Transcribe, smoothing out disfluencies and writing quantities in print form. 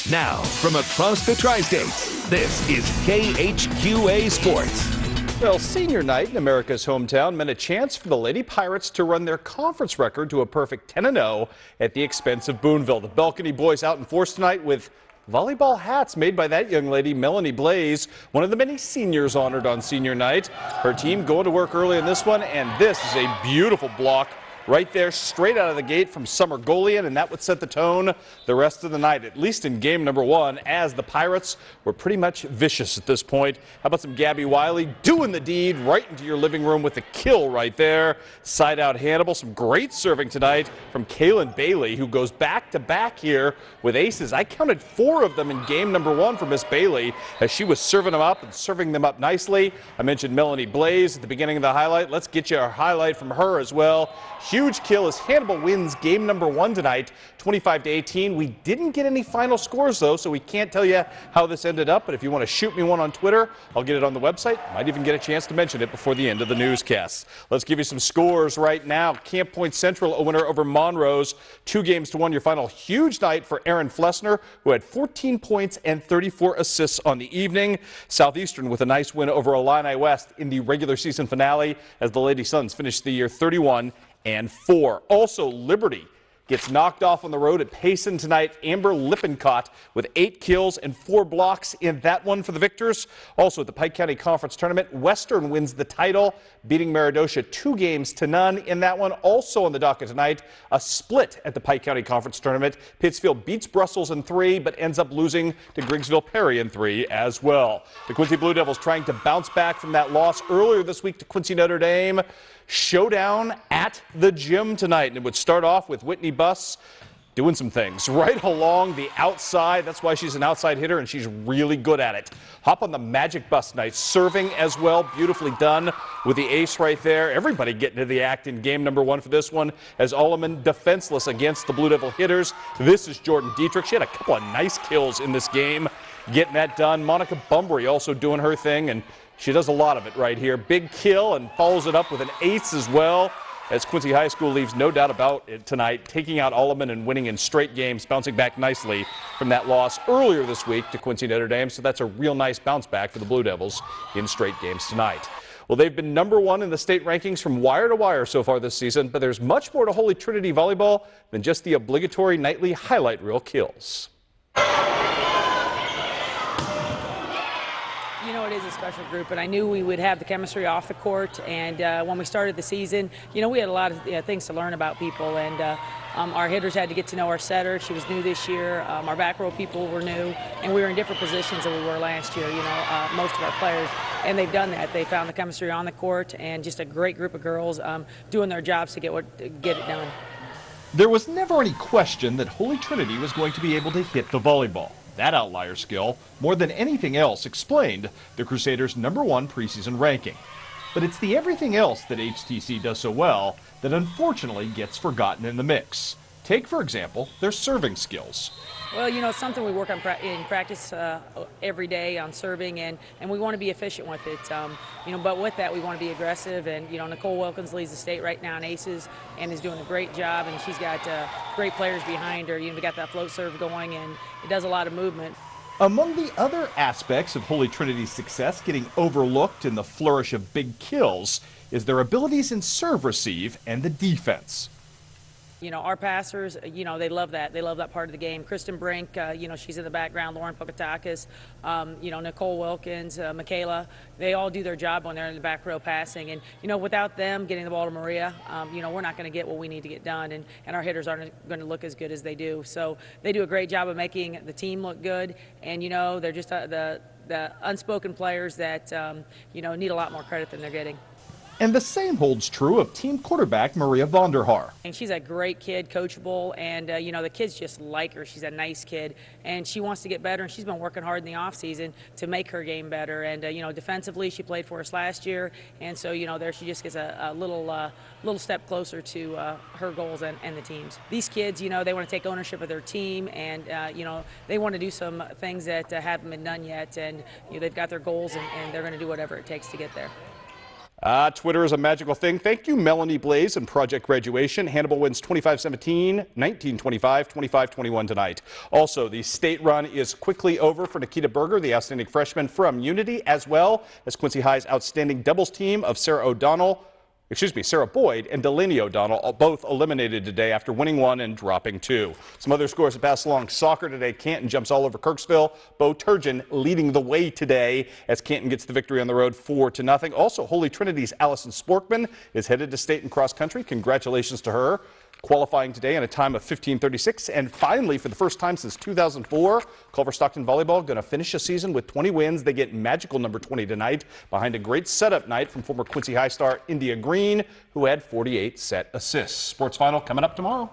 Now, from across the tri-states, this is KHQA Sports. Well, senior night in America's hometown meant a chance for the Lady Pirates to run their conference record to a perfect 10-0 at the expense of Boonville. The Balcony boys out in force tonight with volleyball hats made by that young lady, Melanie Blaze, one of the many seniors honored on senior night. Her team going to work early in this one, and this is a beautiful block right there, straight out of the gate from Summer Golian, and that would set the tone the rest of the night, at least in game number one, as the Pirates were pretty much vicious at this point. How about some Gabby Wiley doing the deed right into your living room with a kill right there. Side out Hannibal, some great serving tonight from Kaylin Bailey, who goes back-to-back here with aces. I counted 4 of them in game number one for Miss Bailey as she was serving them up and serving them up nicely. I mentioned Melanie Blaze at the beginning of the highlight. Let's get you our highlight from her as well. Huge kill as Hannibal wins game number one tonight, 25-18. We didn't get any final scores, though, so we can't tell you how this ended up. But if you want to shoot me one on Twitter, I'll get it on the website. Might even get a chance to mention it before the end of the newscast. Let's give you some scores right now. Camp Point Central a winner over Monrose, 2-1 your final. Huge night for Erin Flessner, who had 14 points and 34 assists on the evening. Southeastern with a nice win over Illini West in the regular season finale as the Lady Suns finished the year 31-4. Also, Liberty gets knocked off on the road at Payson tonight. Amber Lippincott with 8 kills and 4 blocks in that one for the victors. Also at the Pike County Conference Tournament, Western wins the title, beating Meridosha 2-0 in that one. Also on the docket tonight, a split at the Pike County Conference Tournament. Pittsfield beats Brussels in 3, but ends up losing to Griggsville Perry in 3 as well. The Quincy Blue Devils trying to bounce back from that loss earlier this week to Quincy Notre Dame. Showdown at the gym tonight, and it would start off with Whitney Buss doing some things right along the outside. That's why she's an outside hitter, and she's really good at it. Hop on the Magic Bus tonight, serving as well, beautifully done with the ace right there. Everybody getting to the act in game number one for this one, as Alleman defenseless against the Blue Devil hitters. This is Jordan Dietrich. She had a couple of nice kills in this game, getting that done. Monica Bumbry also doing her thing, and she does a lot of it right here. Big kill and follows it up with an ace as well, as Quincy High School leaves no doubt about it tonight, taking out Alleman and winning in straight games, bouncing back nicely from that loss earlier this week to Quincy Notre Dame. So that's a real nice bounce back for the Blue Devils in straight games tonight. Well, they've been number one in the state rankings from wire to wire so far this season, but there's much more to Holy Trinity Volleyball than just the obligatory nightly highlight reel kills. You know, it is a special group, and I knew we would have the chemistry off the court. And when we started the season, you know, we had a lot of things to learn about people. And our hitters had to get to know our setter. She was new this year. Our back row people were new, and we were in different positions than we were last year, you know, most of our players. And they've done that. They found the chemistry on the court, and just a great group of girls doing their jobs to get it done. There was never any question that Holy Trinity was going to be able to hit the volleyball. That outlier skill, more than anything else, explained the Crusaders' #1 preseason ranking. But it's the everything else that HTC does so well that unfortunately gets forgotten in the mix. Take, for example, their serving skills. Well, you know, it's something we work on in practice every day on serving, and we want to be efficient with it. You know, but with that, we want to be aggressive. And, you know, Nicole Wilkins leads the state right now in aces and is doing a great job, and she's got great players behind her. You know, we got that float serve going, and it does a lot of movement. Among the other aspects of Holy Trinity's success getting overlooked in the flourish of big kills is their abilities in serve receive and the defense. You know, our passers, you know, they love that. They love that part of the game. Kristen Brink, you know, she's in the background. Lauren Pokatakis, you know, Nicole Wilkins, Michaela, they all do their job when they're in the back row passing. And, you know, without them getting the ball to Maria, you know, we're not going to get what we need to get done. And our hitters aren't going to look as good as they do. So they do a great job of making the team look good. And, you know, they're just the unspoken players that, you know, need a lot more credit than they're getting. And the same holds true of team quarterback Maria Vonderhaar. And she's a great kid, coachable, and you know, the kids just like her. She's a nice kid, and she wants to get better, and she's been working hard in the off season to make her game better. And you know, defensively, she played for us last year, and so you know, there she just gets a little step closer to her goals and the team's. These kids, you know, they want to take ownership of their team, and you know, they want to do some things that haven't been done yet, and you know, they've got their goals, and they're going to do whatever it takes to get there. Twitter is a magical thing. Thank you, Melanie Blaze and Project Graduation. Hannibal wins 25-17, 19-25, 25-21 tonight. Also, the state run is quickly over for Nikita Berger, the outstanding freshman from Unity, as well as Quincy High's outstanding doubles team of Sarah Boyd and Delaney O'Donnell, both eliminated today after winning one and dropping two. Some other scores to pass along. Soccer today, Canton jumps all over Kirksville. Bo Turgeon leading the way today as Canton gets the victory on the road 4-0. Also, Holy Trinity's Allison Sporkman is headed to state and cross country. Congratulations to her. Qualifying today in a time of 15:36. And finally, for the first time since 2004, Culver Stockton Volleyball going to finish a season with 20 wins. They get magical number 20 tonight behind a great setup night from former Quincy High star India Green, who had 48 set assists. Sports Final coming up tomorrow.